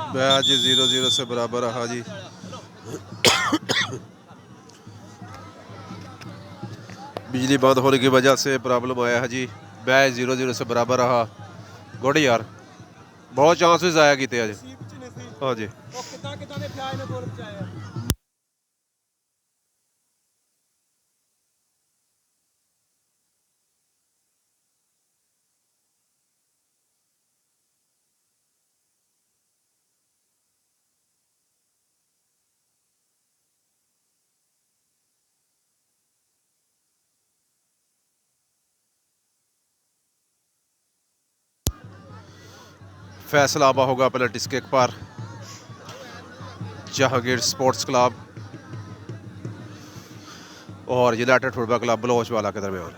Match 0-0 से बराबर रहा जी। बिजली बंद होने की वजह से प्रॉब्लम आया है जी। मैच 0-0 से बराबर रहा। गुड यार, बहुत चांसेस आया किते अज। हाँ जी, फैसला आबा होगा पेनल्टी किक पर। जहांगीर स्पोर्ट्स क्लब और यूनाइटेड फुटबॉल क्लब बलोच वाला के दरमियान।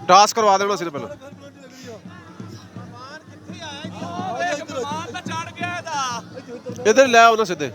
टास्क करवा देना सिर्फ पहले। इधर ले आओ ना सीधे।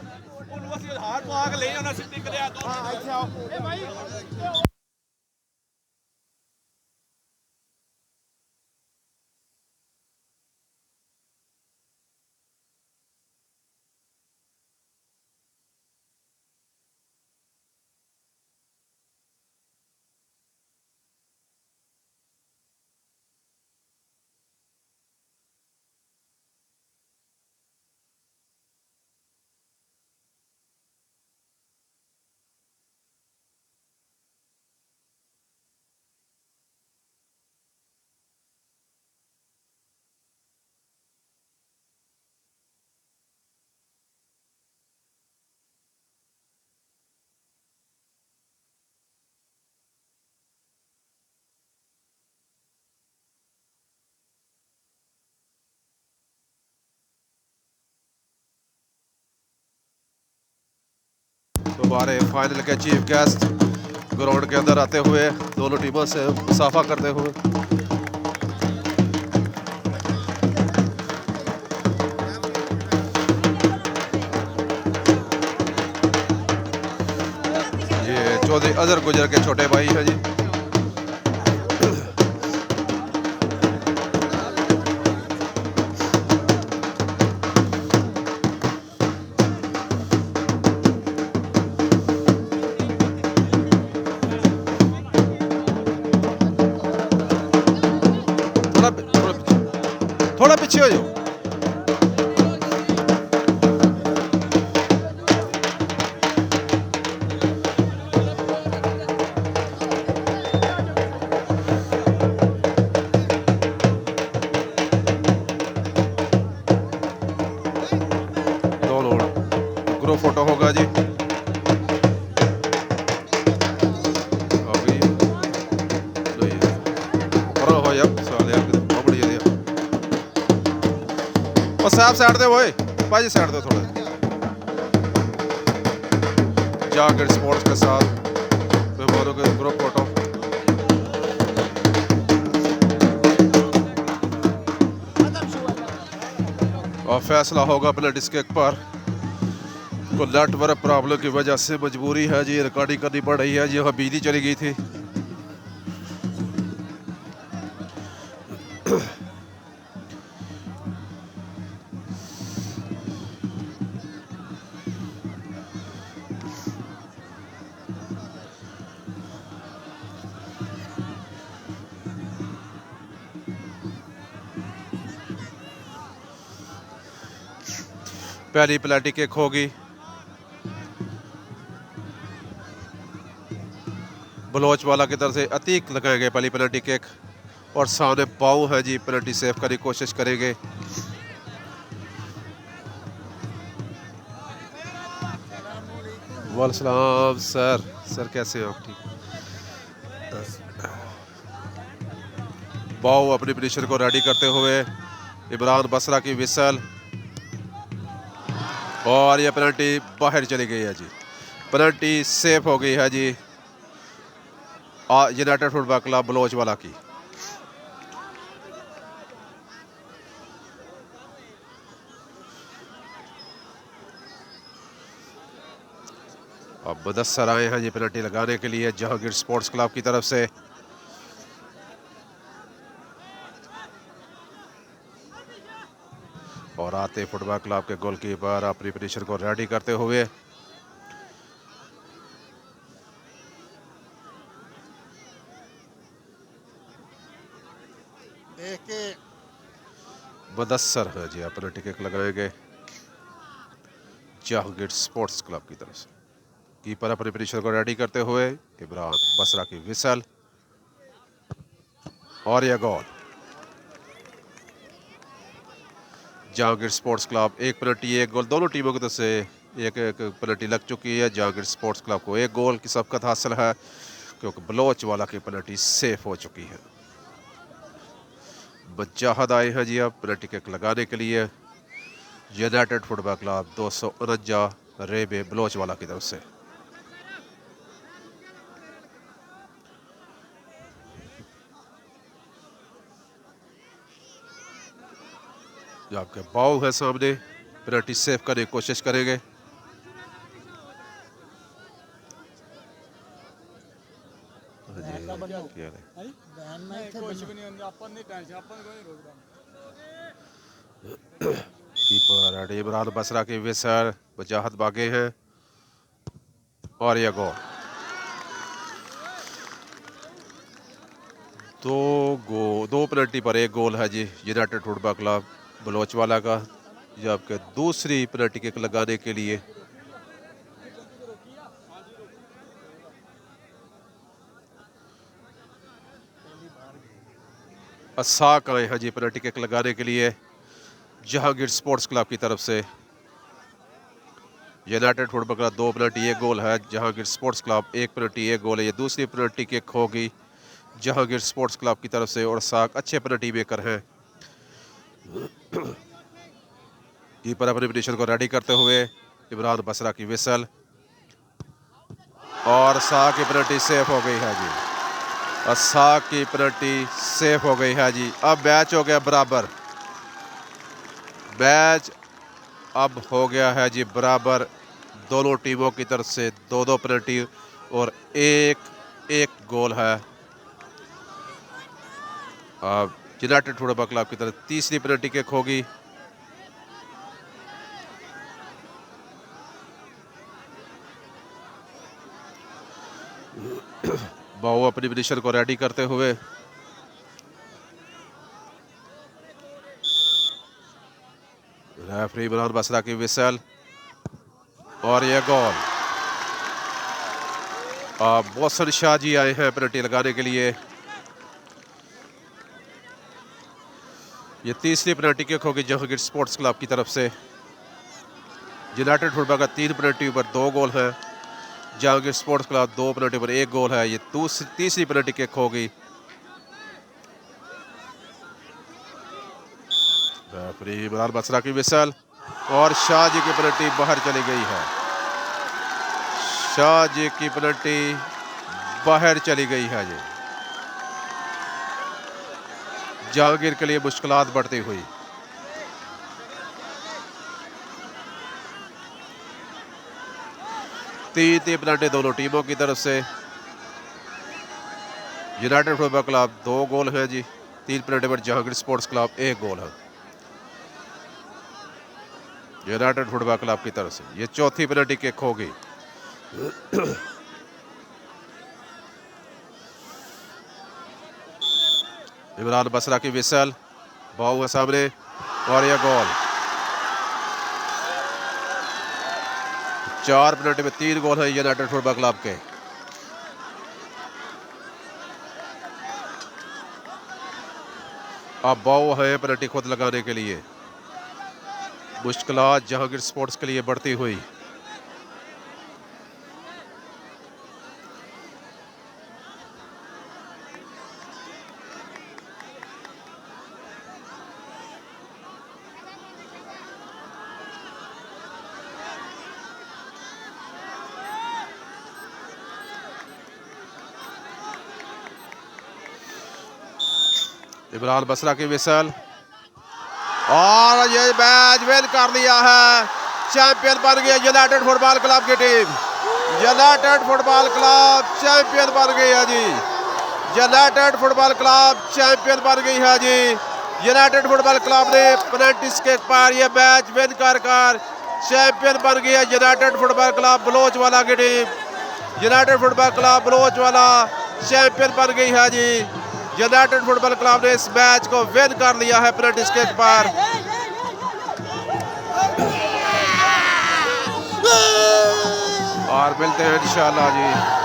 हमारे फाइनल के चीफ गेस्ट ग्राउंड के अंदर आते हुए दोनों टीमों से मुसाफा करते हुए। ये चौधरी अजहर गुजर के छोटे भाई हैं जी। थोड़ा पीछे हो जाओ। दोनों ग्रुप फोटो होगा जी। साहब साइड दे वो भाजी, साइड दो थोड़ा। जहांगीर स्पोर्ट्स के साथ मेहमानों के ग्रुप फोटो। और फैसला होगा पेनल्टी किक पर। को नेटवर्क प्रॉब्लम की वजह से मजबूरी है जी, रिकॉर्डिंग करनी पड़ रही है जी। वहाँ बिजली चली गई थी। पहली पेनल्टी किक होगी बलोच वाला की तरफ से। अतीक लगाएंगे पहली पेनल्टी किक और सामने पाऊ है जी। पेनल्टी सेव करने की कोशिश करेंगे। वालेकुम सर। सर कैसे हो आप? ठीक। बाऊ अपनी पोजीशन को रेडी करते हुए। इमरान बसरा की विसल और ये पेनल्टी बाहर चली गई है जी। पेनल्टी सेफ हो गई है जी यूनाइटेड फुटबॉल क्लब बलोच वाला की। अब मुदस्सर आए हैं जी पेनल्टी लगाने के लिए जहांगीर स्पोर्ट्स क्लब की तरफ से। और आते फुटबॉल क्लब के गोलकीपर अपनी पोजीशन को रेडी करते हुए देख के मुदस्सर है जी अपने टिकट लगाएंगे जहांगीर स्पोर्ट्स क्लब की तरफ से। कीपर अपनी पोजीशन को रेडी करते हुए इमरान बसरा की विसल और यह गोल। जहांगीर स्पोर्ट्स क्लब एक पेनल्टी एक गोल, दोनों टीमों की तरफ से एक एक पेनल्टी लग चुकी है। जहांगीर स्पोर्ट्स क्लब को एक गोल की सबकत हासिल है क्योंकि बलोच वाला की पेनल्टी सेफ हो चुकी है। मुजाहिद आए हैं जी अब पेनल्टी किक लगाने के लिए। यूनाइटेड फुटबॉल क्लब 249 रेबे बलोच वाला की तरफ से। जो आपके बाउ है सामने, पेनल्टी सेव करने की कोशिश करेंगे। कीपर इमरान बसरा की विसर, मुजाहिद भागे हैं और यह गोल। दो पेनल्टी पर एक गोल है जी यूनाइटेड फुटबॉल क्लब बलोचवाला का। जबकि दूसरी पेनल्टी किक लगाने के लिए असाक आए हैं जी पेनल्टी किक लगाने के लिए जहांगीर स्पोर्ट्स क्लब की तरफ से। यूनाइटेड फुटबॉल क्लब 2 पेनल्टी एक गोल है, जहांगीर स्पोर्ट्स क्लब 1 पेनल्टी एक गोल है। ये दूसरी पेनल्टी किक होगी जहांगीर स्पोर्ट्स क्लब की तरफ से और साक अच्छे पेनल्टी मेकर हैं। कीपर अपनी पोजीशन को रेडी करते हुए इमरान बसरा की विसल और साक की पेनल्टी सेफ हो गई है जी। साक की पेनल्टी सेफ हो गई है जी। अब मैच हो गया बराबर। मैच अब हो गया है जी बराबर। दोनों टीमों की तरफ से 2-2 पेनल्टी और एक गोल है। अब यूनाइटेड फुटबॉल क्लब की तरफ तीसरी पेनल्टी किक होगी। बाउ अपनी पोजीशन को रेडी करते हुए रेफरी इमरान बसरा की विसल और यह गोल। मोहसिन शाह जी आए हैं पेनल्टी लगाने के लिए। ये तीसरी पेनल्टी किक होगी जहांगीर स्पोर्ट्स क्लब की तरफ से। यूनाइटेड फुटबॉल का 3 पेनल्टी पर 2 गोल है, जहांगीर स्पोर्ट्स क्लब 2 पेनल्टी पर 1 गोल है। ये तीसरी पेनल्टी किक होगी। रेफरी इमरान बसरा की विसल और शाह जी की पेनल्टी बाहर चली गई है। शाह जी की पेनल्टी बाहर चली गई है जी। जहांगीर के लिए मुश्किलात बढ़ती हुई। तीन पेनल्टी दोनों टीमों की तरफ से। यूनाइटेड फुटबॉल क्लब 2 गोल है जी, 3 पेनल्टी पर जहांगीर स्पोर्ट्स क्लब 1 गोल है यूनाइटेड फुटबॉल क्लब की तरफ से। ये चौथी पेनल्टी किक होगी। इमरान बसरा की विसल, बाउ है सामने और यह गोल। 4 पेनल्टी में 3 गोल है यूनाइटेड फुटबॉल क्लब के। अब बाउ है पेनल्टी खुद लगाने के लिए। मुश्किलात जहांगीर स्पोर्ट्स के लिए बढ़ती हुई। इमरान बसरा की विसल और ये मैच विन कर लिया है। चैंपियन बन गया यूनाइटेड फुटबॉल क्लब की team. United football club champion बन गई है जी। यूनाइटेड फुटबॉल क्लब चैंपियन बन गई है जी। यूनाइटेड फुटबॉल क्लब ने पेनल्टीज के पार ये मैच विन कर चैंपियन बन गई है यूनाइटेड फुटबॉल क्लब बलोचवाला की team. United football club Balochwala champion बन गई है जी। यूनाइटेड फुटबॉल क्लब ने इस मैच को विन कर लिया है पेनल्टीज के पार। और मिलते हैं इंशाल्लाह जी।